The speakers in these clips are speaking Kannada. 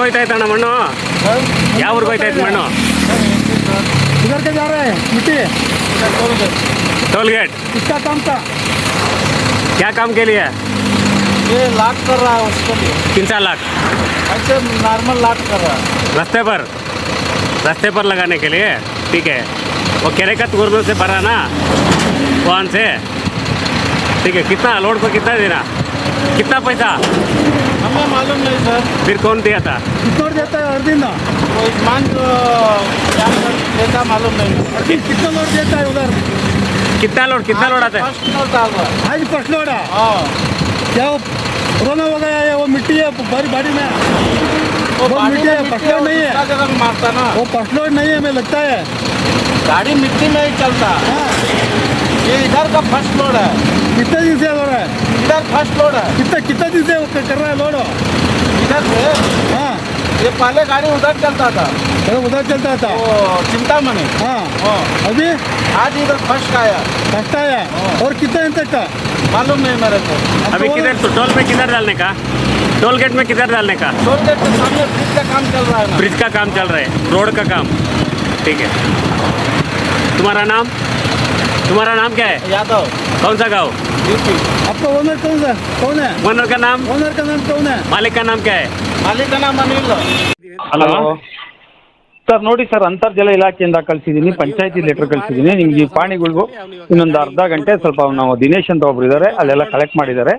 ಹೋಯ್ತಾ ಇತ್ತಣ್ಣ ಮಣ್ಣು? ಯಾವ ಊರಿಗೆ ಹೋಯ್ತಾ ಇತ್ತು ಮಣ್ಣು? इधर के जा रहे हैं मिट्टी टोल गेट। इसका काम था क्या काम के लिए? ये लाट कर रहा है उसके लिए। किन सा लाख? ऐसे नॉर्मल लाट कर रहा है रास्ते पर लगाने के लिए। ठीक है, वो केरेकत गुरु से भरा ना वहाँ से। ठीक है, कितना लोड को कितना देना, कितना पैसा? हमें मालूम नहीं सर। फिर कौन दिया था? कितना देता है हर दिन ना वो ईमान को क्या देता मालूम नहीं। कितना लोड देता है उधर? कितना लोड आता है? फर्स्ट लोड डाल रहा है। आज फर्स्ट लोड है। हाँ क्या वो पुराना हो गया है? वो मिट्टी है बड़ी बाड़ी में वो मिट्टी है, फर्स्ट लोड नहीं है। जगह में मारता ना वो फर्स्ट लोड नहीं है हमें लगता है। गाड़ी मिट्टी में ही चलता है। ये इधर का फर्स्ट लोड है। कितने दिन से हो रहा है? इधर फर्स्ट लोड है। कितना दिन से कर रहा है लोड इधर से? हाँ ये पहले गाड़ी उधर चलता था। उधर चलता था वो चिंतामणि। हाँ अभी आज इधर फर्स्ट आया। और कितना दिन तक का मालूम नहीं मेरे को। अभी किधर तो टोल पे किधर डालने का? टोल गेट में किधर डालने का? टोल गेट के सामने ब्रिज का काम चल रहा है। ब्रिज का काम चल रहा है, रोड का काम। ठीक है, तुम्हारा नाम क्या है? यादव। कौन सा गाँव? यूपी। आपका ओनर कौन है? ओनर का नाम कौन है? मालिक का नाम क्या है? मालिक का नाम अनिल। ಹಲೋ ಸರ್, ನೋಡಿ ಸರ್, ಅಂತರ್ಜಲ ಇಲಾಖೆಯಿಂದ ಕಳಿಸಿದ್ದೀನಿ, ಪಂಚಾಯತಿ ಲೆಟರ್ ಕಳಿಸಿದ್ದೀನಿ. ನಿಮ್ಗೆ ಈ ಪಾಣಿಗಳಿಗೂ ಇನ್ನೊಂದು ಅರ್ಧ ಗಂಟೆ ಸ್ವಲ್ಪ ನಾವು ದಿನೇಶ್ ಅಂತ ಒಬ್ರು ಇದ್ದಾರೆ, ಅಲ್ಲೆಲ್ಲ ಕಲೆಕ್ಟ್ ಮಾಡಿದ್ದಾರೆ.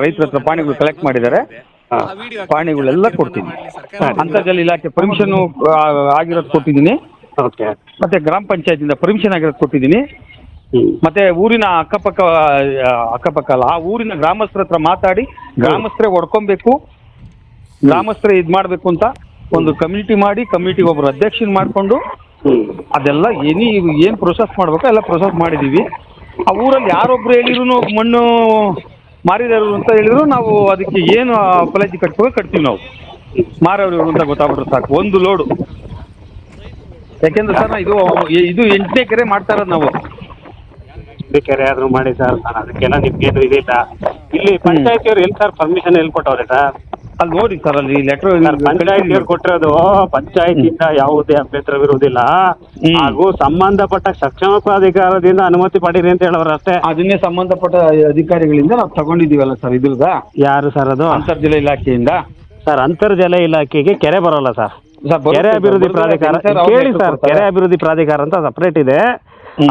ರೈತರ ಹತ್ರ ಪಾಣಿಗಳು ಕಲೆಕ್ಟ್ ಮಾಡಿದ್ದಾರೆ. ಪಾಣಿಗಳೆಲ್ಲ ಕೊಡ್ತೀನಿ. ಅಂತರ್ಜಲ ಇಲಾಖೆ ಪರ್ಮಿಷನ್ ಆಗಿರೋದು ಕೊಟ್ಟಿದ್ದೀನಿ. ಓಕೆ. ಮತ್ತೆ ಗ್ರಾಮ ಪಂಚಾಯತಿಂದ ಪರ್ಮಿಷನ್ ಆಗಿರೋದು ಕೊಟ್ಟಿದ್ದೀನಿ. ಮತ್ತೆ ಊರಿನ ಅಕ್ಕಪಕ್ಕ ಅಲ್ಲ, ಆ ಊರಿನ ಗ್ರಾಮಸ್ಥರ ಹತ್ರ ಮಾತಾಡಿ ಗ್ರಾಮಸ್ಥರೇ ಹೊಡ್ಕೊಬೇಕು, ಗ್ರಾಮಸ್ಥರೇ ಇದು ಮಾಡಬೇಕು ಅಂತ ಒಂದು ಕಮ್ಯುನಿಟಿ ಮಾಡಿ, ಕಮ್ಯುನಿಟಿಗೆ ಒಬ್ಬರು ಅಧ್ಯಕ್ಷನ ಮಾಡಿಕೊಂಡು ಅದೆಲ್ಲ ಏನು ಪ್ರೊಸೆಸ್ ಮಾಡಬೇಕು ಎಲ್ಲ ಪ್ರೊಸೆಸ್ ಮಾಡಿದ್ದೀವಿ. ಆ ಊರಲ್ಲಿ ಯಾರೊಬ್ರು ಹೇಳಿದ್ರು ಮಣ್ಣು ಮಾರಿದಾರು ಅಂತ ಹೇಳಿದ್ರು, ನಾವು ಅದಕ್ಕೆ ಏನು ಅಪಲಜಿ ಕಟ್ತೀವಿ. ನಾವು ಮಾರವ್ರು ಅಂತ ಗೊತ್ತಾಗ್ಬಿಟ್ರೆ ಸಾಕು, ಒಂದು ಲೋಡು. ಯಾಕೆಂದ್ರೆ ಸರ್ ಇದು 8ನೇ ಕೆರೆ ಮಾಡ್ತಾ ಇರೋದು ನಾವು. ಕೆರೆ ಆದ್ರೂ ಮಾಡಿ ಸರ್, ಅದಕ್ಕೆಲ್ಲ ನಿಮ್ಗೇನು ಇದಿಲ್ಲ. ಇಲ್ಲಿ ಪಂಚಾಯತಿಯವ್ರು ಎಲ್ಲಿ ಸರ್ ಪರ್ಮಿಷನ್ ಎಲ್ಲಿ ಕೊಟ್ಟವ್ರೆ ಸರ್? ಅಲ್ಲಿ ನೋಡಿ ಸರ್, ಅಲ್ಲಿ ಲೆಟರ್ ಪಂಚಾಯತಿಯವ್ರು ಕೊಟ್ಟಿರೋದು ಪಂಚಾಯತಿಯಿಂದ ಯಾವುದೇ ಅಭ್ಯಂತರವಿರುವುದಿಲ್ಲ, ಹಾಗೂ ಸಂಬಂಧಪಟ್ಟ ಸಕ್ಷಮ ಪ್ರಾಧಿಕಾರದಿಂದ ಅನುಮತಿ ಪಡೀರಿ ಅಂತ ಹೇಳೋರು ಅಷ್ಟೇ. ಅದನ್ನೇ ಸಂಬಂಧಪಟ್ಟ ಅಧಿಕಾರಿಗಳಿಂದ ನಾವು ತಗೊಂಡಿದ್ದೀವಲ್ಲ ಸರ್. ಇದ್ರದ ಯಾರು ಸರ್ ಅದು? ಅಂತರ್ಜಲ ಇಲಾಖೆಯಿಂದ. ಸರ್ ಅಂತರ್ಜಲ ಇಲಾಖೆಗೆ ಕೆರೆ ಬರೋಲ್ಲ ಸರ್, ಕೆರೆ ಅಭಿವೃದ್ಧಿ ಪ್ರಾಧಿಕಾರ. ಕೇಳಿ ಸರ್, ಕೆರೆ ಅಭಿವೃದ್ಧಿ ಪ್ರಾಧಿಕಾರ ಅಂತ ಸಪ್ರೇಟ್ ಇದೆ.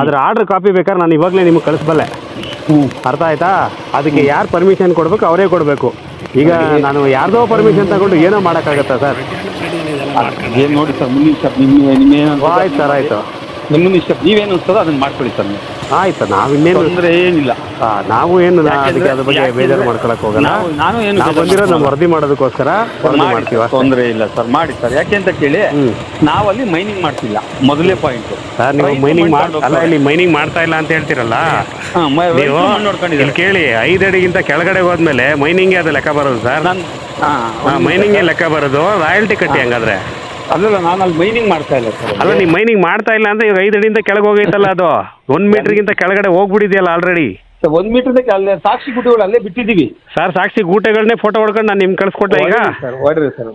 ಅದ್ರ ಆರ್ಡರ್ ಕಾಪಿ ಬೇಕಾದ್ರೆ ನಾನು ಇವಾಗಲೇ ನಿಮ್ಗೆ ಕಳಿಸ್ಬಲ್ಲೆ. ಅರ್ಥ ಆಯ್ತಾ? ಅದಕ್ಕೆ ಯಾರು ಪರ್ಮಿಷನ್ ಕೊಡ್ಬೇಕು ಅವರೇ ಕೊಡಬೇಕು. ಈಗ ನಾನು ಯಾರ್ದೋ ಪರ್ಮಿಷನ್ ತಗೊಂಡು ಏನೋ ಮಾಡೋಕ್ಕಾಗತ್ತಾ ಸರ್? ಏನು ನೋಡಿ ಸರ್, ಮುಂದಿನ ಸ್ಟೆಪ್ ನಿಮ್ಮೇನು ಆಯ್ತು ಸರ್, ಆಯಿತು. ಮುಂದಿನ ಸ್ಟೆಪ್ ನೀವೇನು ಅನ್ಸ್ತದೋ ಅದನ್ನು ಮಾಡ್ಕೊಳ್ಳಿ ಸರ್. ಆಯ್ತು, ನಾವಿನ್ನೇನು ತೊಂದರೆ ಏನಿಲ್ಲ. ನಾವು ಏನು ಅದಕ್ಕೆ ಅದ್ರ ಬಗ್ಗೆ ಬೇಜಾರು ಮಾಡ್ಕೊಳಕ್ ಹೋಗಲ್ಲ. ನಾವು ಬಂದಿರೋದು ನಮ್ಮ ವರದಿ ಮಾಡೋದಕ್ಕೋಸ್ಕರ ಮಾಡ್ತೀವಿ. ತೊಂದರೆ ಇಲ್ಲ ಸರ್, ಮಾಡಿ ಸರ್. ಯಾಕೆ ಅಂತ ಕೇಳಿ, ನಾವಲ್ಲಿ ಮೈನಿಂಗ್ ಮಾಡ್ತಿಲ್ಲ, ಮೊದಲೇ ಪಾಯಿಂಟ್ ಸರ್. ನೀವು ಮೈನಿಂಗ್ ಅಲ್ಲ, ಇಲ್ಲಿ ಮೈನಿಂಗ್ ಮಾಡ್ತಾ ಇಲ್ಲ ಅಂತ ಹೇಳ್ತಿರಲ್ಲ ನೀವು. ಇಲ್ಲಿ ಕೇಳಿ, 5 ಅಡಿಗಿಂತ ಕೆಳಗಡೆ ಹೋದ್ಮೇಲೆ ಮೈನಿಂಗ್ಗೆ ಅದು ಲೆಕ್ಕ ಬರೋದು ಸರ್. ಮೈನಿಂಗ್ಗೆ ಲೆಕ್ಕ ಬರೋದು, ರಾಯಲ್ಟಿ ಕಟ್ಟಿ. ಹಂಗಾದ್ರೆ ಅಲ್ಲಲ್ಲ, ನಾನು ಅಲ್ಲಿ ಮೈನಿಂಗ್ ಮಾಡ್ತಾ ಇಲ್ಲ ಸರ್. ಅಲ್ಲ, ನೀವು ಮೈನಿಂಗ್ ಮಾಡ್ತಾ ಇಲ್ಲ ಅಂದ್ರೆ ಈಗ 5 ಅಡಿಯಿಂದ ಕೆಳಗೆ ಹೋಗೈತಲ್ಲ, ಅದು 1 ಮೀಟರ್ಗಿಂತ ಕೆಳಗಡೆ ಹೋಗ್ಬಿಟ್ಟಿದೆಯಲ್ಲ ಆಲ್ರೆಡಿ. 1 ಮೀಟರ್ದಕ್ಕೆ ಅಲ್ಲೇ ಸಾಕ್ಷಿ ಗುಟೆಗಳು ಅಲ್ಲೇ ಬಿಟ್ಟಿದ್ದೀವಿ ಸರ್. ಸಾಕ್ಷಿ ಗೂಟೆಗಳನ್ನೇ ಫೋಟೋ ಹೊಡ್ಕೊಂಡು ನಾನು ನಿಮ್ಗೆ ಕಳಿಸ್ಕೊಟ್ಟೆ ಈಗ. ಹೊಡ್ರಿ ಸರ್,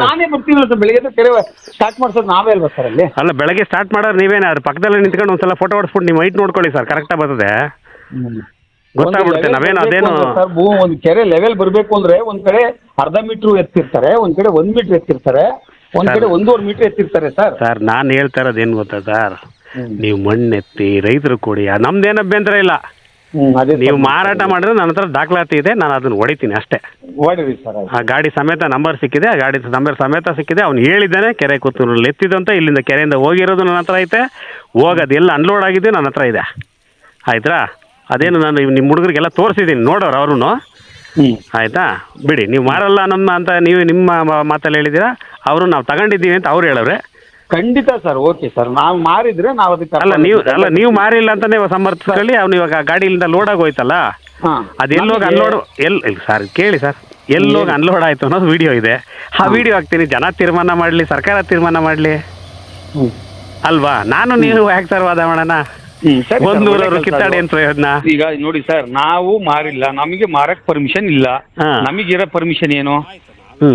ನಾನೇ ಬರ್ತೀನಲ್ಲ ಸರ್. ಬೆಳಿಗ್ಗೆ ಕೆರೆ ಸ್ಟಾರ್ಟ್ ಮಾಡ್ಸೋದು ನಾವೇ ಅಲ್ವಾ ಸರ್ ಅಲ್ಲಿ? ಅಲ್ಲ, ಬೆಳಗ್ಗೆ ಸ್ಟಾರ್ಟ್ ಮಾಡೋರು ನೀವೇನೇ, ಅದ್ರ ಪಕ್ಕದಲ್ಲೇ ನಿಂತ್ಕೊಂಡು ಒಂದ್ಸಲ ಫೋಟೋ ಹೊಡ್ಸ್ಬಿಟ್ಟು ನೀವು ಹೈಟ್ ನೋಡ್ಕೊಳ್ಳಿ ಸರ್, ಕರೆಕ್ಟಾಗಿ ಬರ್ತದೆ, ಗೊತ್ತಾಗ್ಬಿಡುತ್ತೆ. ನಾವೇನು ಅದೇನು ಸರ್, ಒಂದು ಕೆರೆ ಲೆವೆಲ್ ಬರಬೇಕು ಅಂದ್ರೆ ಒಂದ್ ಕಡೆ ಅರ್ಧ ಮೀಟರ್ ಎತ್ತಿರ್ತಾರೆ, ಒಂದ್ ಕಡೆ 1 ಮೀಟರ್ ಎತ್ತಿರ್ತಾರೆ, ಒಂದ್ ಕಡೆ 1.5 ಮೀಟರ್ ಎತ್ತಿರ್ತಾರೆ ಸರ್. ಸರ್, ನಾನು ಹೇಳ್ತಾ ಇರೋದು ಏನು ಗೊತ್ತಾ ಸರ್, ನೀವು ಮಣ್ಣೆತ್ತಿ ರೈತರು ಕೊಡಿ, ನಮ್ದೇನು ಅಭ್ಯಂತರ ಇಲ್ಲ. ನೀವು ಮಾರಾಟ ಮಾಡಿದ್ರೆ ನನ್ನ ಹತ್ರ ದಾಖಲಾತಿ ಇದೆ, ನಾನು ಅದನ್ನ ಹೊಡಿತೀನಿ ಅಷ್ಟೇ. ಆ ಗಾಡಿ ಸಮೇತ ನಂಬರ್ ಸಿಕ್ಕಿದೆ, ಆ ಗಾಡಿ ನಂಬರ್ ಸಮೇತ ಸಿಕ್ಕಿದೆ. ಅವ್ನು ಹೇಳಿದ್ದಾನೆ ಕೆರೆ ಕೂತೂರಲ್ಲಿ ಎತ್ತಿದಂತ, ಇಲ್ಲಿಂದ ಕೆರೆಯಿಂದ ಹೋಗಿರೋದು ನನ್ನ ಹತ್ರ ಐತೆ, ಹೋಗೋದು ಎಲ್ಲ ಅನ್ಲೋಡ್ ಆಗಿದ್ದು ನನ್ನ ಹತ್ರ ಇದೆ. ಆಯ್ತಾ? ಅದೇನು ನಾನು ನಿಮ್ಮ ಹುಡುಗರಿಗೆಲ್ಲ ತೋರಿಸಿದ್ದೀನಿ, ನೋಡೋರು ಅವರು. ಆಯ್ತಾ? ಬಿಡಿ, ನೀವು ಮಾರಲ್ಲ ನಮ್ಮ ಅಂತ ನೀವು ನಿಮ್ಮ ಮಾತಲ್ಲಿ ಹೇಳಿದ್ದೀರಾ. ಅವರು ನಾವು ತಗೊಂಡಿದ್ದೀವಿ ಅಂತ ಅವ್ರು ಹೇಳವ್ರೆ. ಖಂಡಿತ ಸರ್, ಓಕೆ ಸರ್. ನಾವು ಮಾರಿದ್ರೆ ನಾವು ಅದಕ್ಕೆ ನೀವು ಮಾರಿಲ್ಲ ಅಂತಾನೆ ಸಮರ್ಥಿಸ್ಕೊಳ್ಳಿ. ಅವ್ನು ಇವಾಗ ಗಾಡಿಯಿಂದ ಲೋಡ್ ಆಗೋಯ್ತಲ್ಲ, ಅದು ಎಲ್ಲೋಗಿ ಅನ್ಲೋಡ್ ಸರ್ ಕೇಳಿ ಸರ್, ಎಲ್ಲೋಗಿ ಅನ್ಲೋಡ್ ಆಯ್ತು ಅನ್ನೋದು ವಿಡಿಯೋ ಇದೆ. ಆ ವಿಡಿಯೋ ಹಾಕ್ತೀನಿ, ಜನ ತೀರ್ಮಾನ ಮಾಡಲಿ, ಸರ್ಕಾರ ತೀರ್ಮಾನ ಮಾಡಲಿ ಅಲ್ವಾ? ನಾನು ನೀವು ಯಾಕೆ ಸರ್ ವಾದ ಮಾಡೋಣ? 100 ಕಿತ್ತಾಡಿ ಏನು ಪ್ರಯೋಜನ? ಈಗ ನೋಡಿ ಸರ್, ನಾವು ಮಾರಿಲ್ಲ, ನಮಗೆ ಮಾರಕ್ ಪರ್ಮಿಷನ್ ಇಲ್ಲ. ನಮಗಿರೋ ಪರ್ಮಿಷನ್ ಏನು?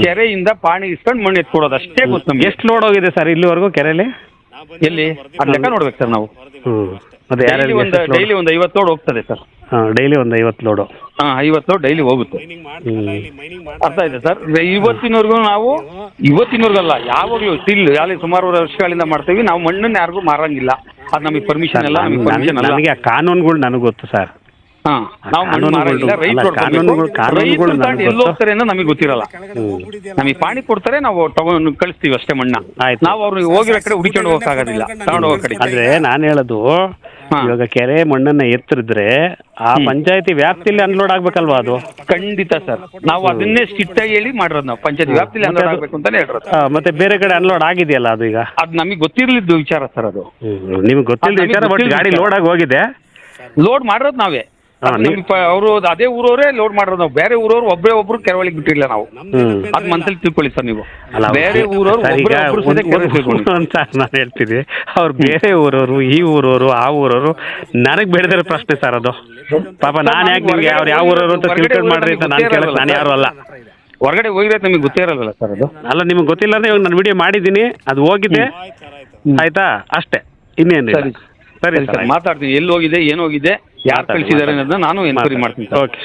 ಕೆರೆಯಿಂದ ಪಾಣಿ ಇಸ್ಕೊಂಡು ಮಣ್ಣು ಎತ್ಕೊಡೋದು ಅಷ್ಟೇ ಗೊತ್ತು ನಮ್ಗೆ. ಎಷ್ಟು ಲೋಡ್ ಹೋಗಿದೆ ಸರ್ ಇಲ್ಲಿವರೆಗೂ ಕೆರೆಯಲ್ಲಿ? ಎಲ್ಲಿ ಅದು ಲೆಕ್ಕ ನೋಡ್ಬೇಕು ಸರ್ ನಾವು. ಮತ್ತೆ ಡೈಲಿ ಒಂದು 50 ಲೋಡ್ ಹೋಗ್ತದೆ ಸರ್. ಡೈಲಿ ಒಂದು 50 ಲೋಡು. 50 ಲೋಡ್ ಡೈಲಿ ಹೋಗುತ್ತೆ. ಅರ್ಥ ಆಯ್ತಾ ಸರ್? ಇವತ್ತಿನವರೆಗಲ್ಲ, ಯಾವಾಗಲೂ ಸ್ಟಿಲ್ ಯಾವಾಗ ಸುಮಾರು ವರ್ಷಗಳಿಂದ ಮಾಡ್ತೀವಿ ನಾವು. ಮಣ್ಣನ್ನು ಯಾರಿಗೂ ಮಾರಂಗಿಲ್ಲ, ಅದು ನಮಗೆ ಪರ್ಮಿಷನ್ ಇಲ್ಲ. ನನಗೆ ಆ ಕಾನೂನುಗಳು ನನಗೆ ಗೊತ್ತು ಸರ್. ನಾವು ಮಣ್ಣು ಮಾರಂಗಿಲ್ಲ. ರೈತರು ಎಲ್ಲಿ ಹೋಗ್ತಾರೆ ಅನ್ನೋ ನಮಗೆ ಗೊತ್ತಿರಲ್ಲ. ನಮಗೆ ಪಾಣಿ ಕೊಡ್ತಾರೆ, ನಾವು ತಗೊಂಡು ಕಳಿಸ್ತೀವಿ ಅಷ್ಟೇ ಮಣ್ಣ. ನಾವು ಅವ್ರು ಹೋಗಿರೋ ಕಡೆ ಹುಡುಕೊಂಡು ಹೋಗಕ್ಕಾಗೋದಿಲ್ಲ, ತಗೊಂಡು ಹೋಗೋ ಕಡೆ. ಆದ್ರೆ ನಾನು ಹೇಳೋದು, ಇವಾಗ ಕೆರೆ ಮಣ್ಣನ್ನ ಎತ್ತರಿದ್ರೆ ಆ ಪಂಚಾಯತಿ ವ್ಯಾಪ್ತಿಯಲ್ಲಿ ಅನ್ಲೋಡ್ ಆಗ್ಬೇಕಲ್ವಾ ಅದು? ಖಂಡಿತ ಸರ್, ನಾವು ಅದನ್ನೇ ಸ್ಟ್ರಿಕ್ಟಾಗಿ ಹೇಳಿ ಮಾಡಿರೋದು. ನಾವು ಪಂಚಾಯತಿ ವ್ಯಾಪ್ತಿಯಲ್ಲಿ ಅನ್ಲೋಡ್ ಆಗ್ಬೇಕು ಅಂತಾನೆ ಹೇಳಿರೋದು. ಮತ್ತೆ ಬೇರೆ ಕಡೆ ಅನ್ಲೋಡ್ ಆಗಿದೆಯಲ್ಲ ಅದು ಈಗ? ಅದು ನಮಗೆ ಗೊತ್ತಿರ್ಲಿದ್ದು ವಿಚಾರ ಸರ್. ಅದು ನಿಮ್ಗೆ ಗೊತ್ತಿಲ್ಲ ವಿಚಾರ, ಬಟ್ ಗಾಡಿ ಲೋಡ್ ಆಗಿ ಹೋಗಿದೆ. ಲೋಡ್ ಮಾಡಿರೋದು ನಾವೇ. ಅವರು ಅದೇ ಊರವರೇ ಲೋಡ್ ಮಾಡೋದು. ನಾವು ಬೇರೆ ಊರವ್ರು ಒಬ್ರು ಕೆರವಳಿಗೆ ಬಿಟ್ಟಿಲ್ಲ ನಾವು. ಅದು ಮನಸ್ಸಲ್ಲಿ ತಿಳ್ಕೊಳ್ಳಿ ಸರ್ ನೀವು. ಬೇರೆ ಊರವ್ರು ನಾನು ಹೇಳ್ತೀನಿ, ಅವ್ರು ಬೇರೆ ಊರವರು, ಈ ಊರವರು, ಆ ಊರವರು ನನಗೆ ಬೆಳೆದಿರೋ ಪ್ರಶ್ನೆ ಸರ್ ಅದು. ಪಾಪ ನಾನು ಯಾಕೆ ನಿಮ್ಗೆ ಅವ್ರು ಯಾವ ಊರವರು ಅಂತ ತಿಳ್ಕೊಂಡು ಮಾಡ್ರಿ ಅಂತ ನಾನು ಕೇಳಕ್ ನಾನು ಯಾರು ಅಲ್ಲ. ಹೊರಗಡೆ ಹೋಗಿದ್ರೆ ನಿಮಗೆ ಗೊತ್ತೇ ಇರಲ್ಲ ಸರ್ ಅದು. ಅಲ್ಲ, ನಿಮ್ಗೆ ಗೊತ್ತಿಲ್ಲ ಅಂದ್ರೆ ಇವಾಗ ನಾನು ವಿಡಿಯೋ ಮಾಡಿದ್ದೀನಿ, ಅದು ಹೋಗಿದೆ, ಆಯ್ತಾ? ಅಷ್ಟೇ, ಇನ್ನೇನು. ಸರಿ ಸರ್, ಮಾತಾಡ್ತೀನಿ. ಎಲ್ಲಿ ಹೋಗಿದೆ, ಏನು ಹೋಗಿದೆ, ಯಾರು ಕಳಿಸಿದ್ದಾರೆ ಅನ್ನೋದನ್ನ ನಾನು ಎನ್ಕ್ವೈರಿ ಮಾಡ್ತೀನಿ. ಓಕೆ.